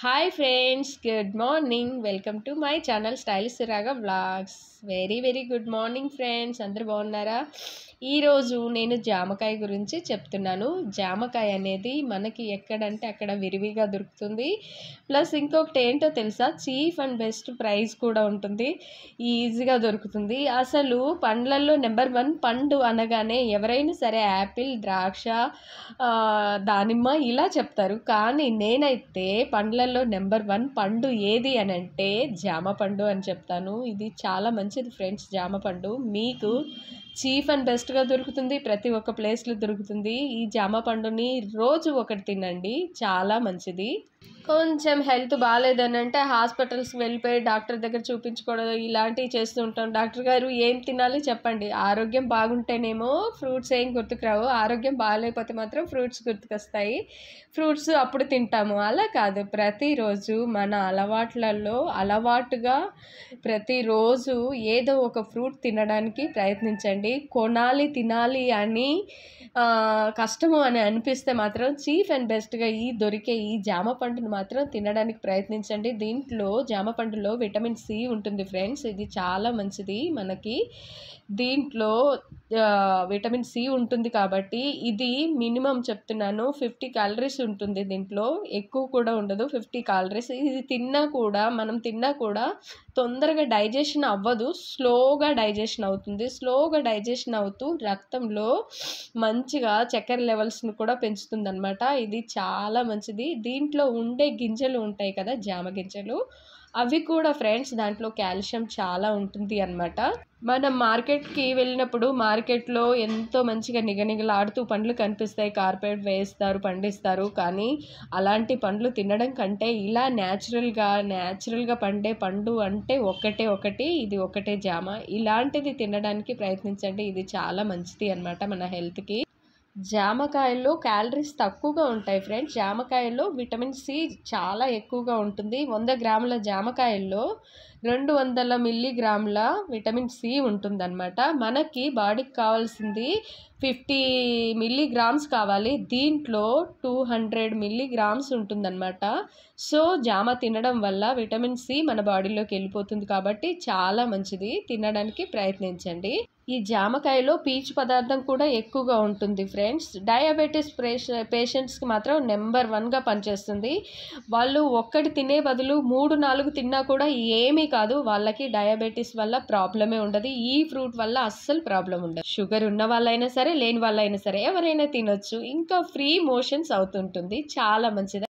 Hi friends, good morning. Welcome to my channel stylish Suraga vlogs. Very good morning friends, అందరు బాగున్నారా? ఈరోజు నేను జామకాయ గురించి చెప్తున్నాను. జామకాయ అనేది మనకి ఎక్కడంటే అక్కడ విరివిగా దొరుకుతుంది. ప్లస్ ఇంకొకటి ఏంటో తెలుసా, చీప్ అండ్ బెస్ట్ ప్రైస్ కూడా ఉంటుంది, ఈజీగా దొరుకుతుంది. అసలు పండ్లల్లో నెంబర్ 1 పండు అనగానే ఎవరైనా సరే యాపిల్, ద్రాక్ష, దానిమ్మ ఇలా చెప్తారు. కానీ నేనైతే పండ్లలో నెంబర్ 1 పండు ఏది అని అంటే జామ పండు అని చెప్తాను. ఇది చాలా మంచిది ఫ్రెండ్స్. జామ పండు మీకు చీప్ అండ్ బెస్ట్గా దొరుకుతుంది, ప్రతి ఒక్క ప్లేస్లో దొరుకుతుంది. ఈ జామ పండుని రోజు ఒకటి తినండి, చాలా మంచిది. కొంచెం హెల్త్ బాగాలేదని అంటే హాస్పిటల్స్కి వెళ్ళిపోయి డాక్టర్ దగ్గర చూపించుకోవడం ఇలాంటివి చేస్తూ ఉంటాం. డాక్టర్ గారు ఏం తినాలి చెప్పండి. ఆరోగ్యం బాగుంటేనేమో ఫ్రూట్స్ ఏం గుర్తుకురావు, ఆరోగ్యం బాగాలేకపోతే మాత్రం ఫ్రూట్స్ గుర్తుకొస్తాయి. ఫ్రూట్స్ అప్పుడు తింటాము. అలా కాదు, ప్రతిరోజు మన అలవాటుగా ప్రతిరోజు ఏదో ఒక ఫ్రూట్ తినడానికి ప్రయత్నించండి. కొనాలి తినాలి అని కష్టము అని అనిపిస్తే మాత్రం చీప్ అండ్ బెస్ట్గా దొరికే ఈ జామ పండును మాత్రం తినడానికి ప్రయత్నించండి. దీంట్లో జామ పండులో విటమిన్ సి ఉంటుంది ఫ్రెండ్స్. ఇది చాలా మంచిది మనకి. దీంట్లో విటమిన్ సి ఉంటుంది కాబట్టి ఇది మినిమం చెప్తున్నాను 50 క్యాలరీస్ ఉంటుంది. దీంట్లో ఎక్కువ కూడా ఉండదు, 50 క్యాలరీస్. ఇది మనం తిన్నా కూడా తొందరగా డైజెషన్ అవ్వదు, స్లోగా డైజెషన్ అవుతుంది. స్లోగా డైజెషన్ అవుతూ రక్తంలో మంచిగా చక్కెర లెవెల్స్ని కూడా పెంచుతుంది అనమాట. ఇది చాలా మంచిది. దీంట్లో ఉండే గింజలు ఉంటాయి కదా, జామ గింజలు, అవి కూడా ఫ్రెండ్స్ దాంట్లో కాల్షియం చాలా ఉంటుంది అన్నమాట. మనం మార్కెట్కి వెళ్ళినప్పుడు మార్కెట్లో ఎంతో మంచిగా నిగనిగలాడుతూ పండ్లు కనిపిస్తాయి, కార్పొరేట్ వేస్తారు, పండిస్తారు. కానీ అలాంటి పండ్లు తినడం కంటే ఇలా న్యాచురల్గా పండే పండు అంటే ఒకటి, ఇది ఒకటే జామ. ఇలాంటిది తినడానికి ప్రయత్నించండి, ఇది చాలా మంచిది అన్నమాట మన హెల్త్కి. జామకాయల్లో క్యాలరీస్ తక్కువగా ఉంటాయి ఫ్రెండ్స్. జామకాయల్లో విటమిన్ సి చాలా ఎక్కువగా ఉంటుంది. 100 గ్రాముల జామకాయల్లో 200 మిల్లీగ్రాముల విటమిన్ సి ఉంటుందన్నమాట. మనకి బాడీకి కావాల్సింది 50 మిల్లీగ్రామ్స్ కావాలి, దీంట్లో 200 మిల్లీగ్రామ్స్ ఉంటుందన్నమాట. సో జామ తినడం వల్ల విటమిన్ సి మన బాడీలోకి వెళ్ళిపోతుంది కాబట్టి చాలా మంచిది, తినడానికి ప్రయత్నించండి. ఈ జామకాయలో పీచు పదార్థం కూడా ఎక్కువగా ఉంటుంది ఫ్రెండ్స్. డయాబెటీస్ పేషెంట్స్కి మాత్రం నెంబర్ 1గా పనిచేస్తుంది. వాళ్ళు ఒక్కటి తినే బదులు 3-4 తిన్నా కూడా ఏమీ కాదు, వాళ్ళకి డయాబెటీస్ వల్ల ప్రాబ్లమే ఉండదు. ఈ ఫ్రూట్ వల్ల అస్సలు ప్రాబ్లం ఉండదు. షుగర్ ఉన్న వాళ్ళైనా సరే, లేని వాళ్ళైనా సరే ఎవరైనా తినొచ్చు. ఇంకా ఫ్రీ మోషన్స్ అవుతుంటుంది, చాలా మంచిది.